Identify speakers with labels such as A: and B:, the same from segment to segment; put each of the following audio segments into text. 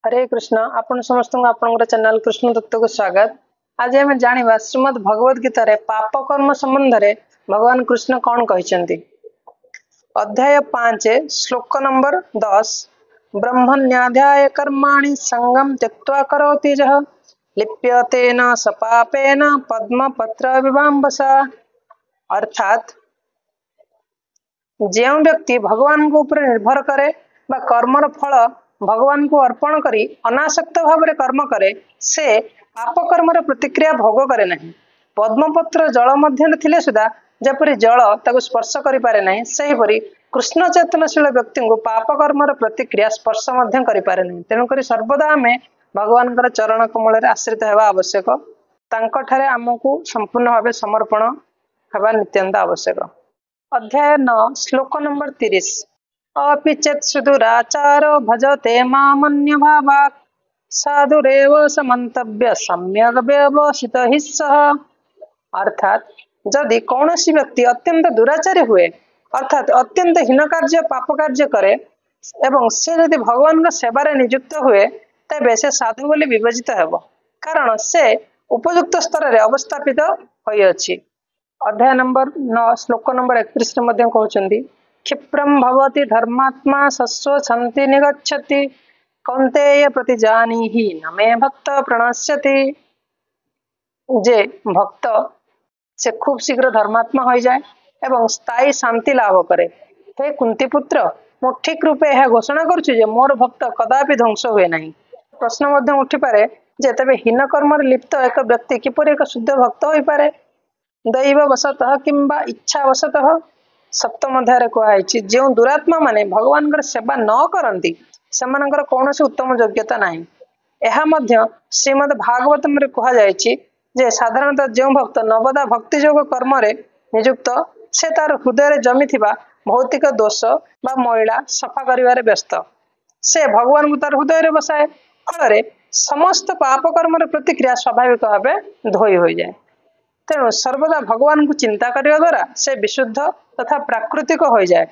A: हरे कृष्ण आपण समस्त आपन चैनल कृष्ण दत्त को स्वागत। आज आम जाना श्रीमद भगवद गीता रे पाप कर्म संबंध रे भगवान कृष्ण कौन कहते। अध्याय 5 श्लोक नंबर 10 ब्रह्मण्याध्याय कर्माणि संगम त्यक्त्वा करोति यः लिप्यते न सपापेन पद्म पत्र विभांबसा। अर्थात जो व्यक्ति भगवान को ऊपर निर्भर करे बा कर्मर फल भगवान को अर्पण करी अनासक्त भाव कर्म करे से पाप कर्मर प्रतिक्रिया भोग करे नहीं। पद्मपत्र जल मध्य थिले सुधा जपरी जल ताको स्पर्श करि पारे नहीं सेहीपरि कृष्ण चेतनशील व्यक्ति को पाप कर्मर प्रतिक्रिया स्पर्श मध्य करि पारे नहीं। तेणुक सर्वदा आम भगवान चरण कमल आश्रित होगा आवश्यक। तांकठारे आमको संपूर्ण भाव समर्पण होगा नित्यंत आवश्यक। अध्याय 9 श्लोक नंबर 30 अपि चेत् सुदुराचारो भजते मामन्य भावात् साधुरेव समन्तव्य सम्यक व्यवसित हि सः। अर्थात जदि कौनसी व्यक्ति अत्यंत दुराचारी हुए अर्थात अत्यंत हीन कार्य पाप कार्य करे एवं से यदि भगवान सेवारे नियुक्त हुए तेबे से साधु बोली विवेचित हेब कारण से उपयुक्त स्तर रे अवस्थापित होई अछि। अध्याय नंबर 9 श्लोक नंबर 31 मध्ये कहउचंदी क्षिप्रम भवति धर्मात्मा सस्व शांति निगच्छति कौन्तेय प्रतिजानीहि न मे भक्त प्रणश्यति। जे भक्त से खूब शीघ्र धर्मात्मा हो जाए एवं स्थायी शांति लाभ करे। हे कुंती पुत्र मु ठीक रूपे यह घोषणा करुछि जे मोर भक्त कदापि ध्वंस हुए नहीं। प्रश्न मध्य उठी पारे जे तबे हीन कर्म लिप्त एक व्यक्ति किपरि एक शुद्ध भक्त होई पारे। दैव वशतः किंबा इच्छा वशतः सप्तम अध्याय कहुई जो दुरात्मा माने भगवान सेवा न करती से कौन उत्तम योग्यता नहीं। यह श्रीमद भागवतम कहुई जे साधारणतः जो भक्त नवदा भक्ति योग कर्म नियुक्त से तार हृदय जमी भौतिक दोष बा मैला सफा कर व्यस्त से भगवान को तार हृदय बसाए फल समस्त पाप कर्म प्रतिक्रिया स्वाभाविक भाव धोई हो जाए। तेणु सर्वदा भगवान को चिंता करने द्वारा से विशुद्ध तथा प्राकृतिक हो जाए।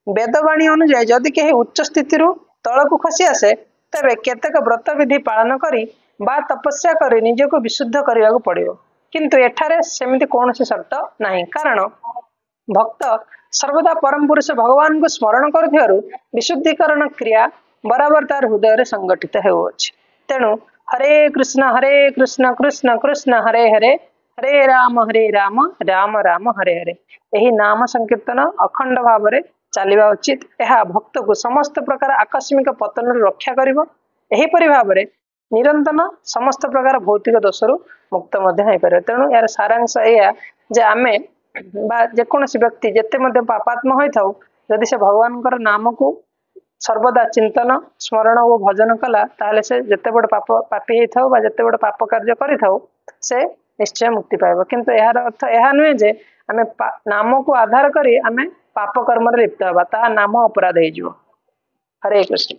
A: वेदवाणी अनुଯାयी जदि कहीं उच्च स्थिति तल को खसी आसे तेरे केतेक व्रत विधि पालन करी बा तपस्या करी निजको विशुद्ध करने को पड़ियो किंतु एठारे सेमिति कौन शर्त नहीं कारण भक्त सर्वदा परम पुरुष भगवान को स्मरण कर विशुद्धीकरण क्रिया बराबर तार हृदय संगठित होउछि। तेणु हरे कृष्ण कृष्ण कृष्ण हरे हरे हरे राम राम राम हरे हरे यही नाम संकीर्तन अखंड भाव में चलवा उचित। यह भक्त को समस्त प्रकार आकस्मिक पतन रक्षा करिवो। एही परि भाव में निरंतर समस्त प्रकार भौतिक दोषरु मुक्त हो पारे। तेणु यार सारांश यह जे आमे बा जेकोसी व्यक्ति जेते मध्य पापात्मा होई थाउ यदि से भगवान नाम को सर्वदा चिंतन स्मरण और भजन कला ताले से जेते बड़ पाप पापी होई थाउ बा जेते बड़ पाप कार्य करि थाउ से निश्चय मुक्ति पाइब। किंतु यार अर्थ यह नुहे जे आमे नाम को आधार करी आमे पाप कर्म लिप्त हवा ता नाम अपराध हो। हरे कृष्ण।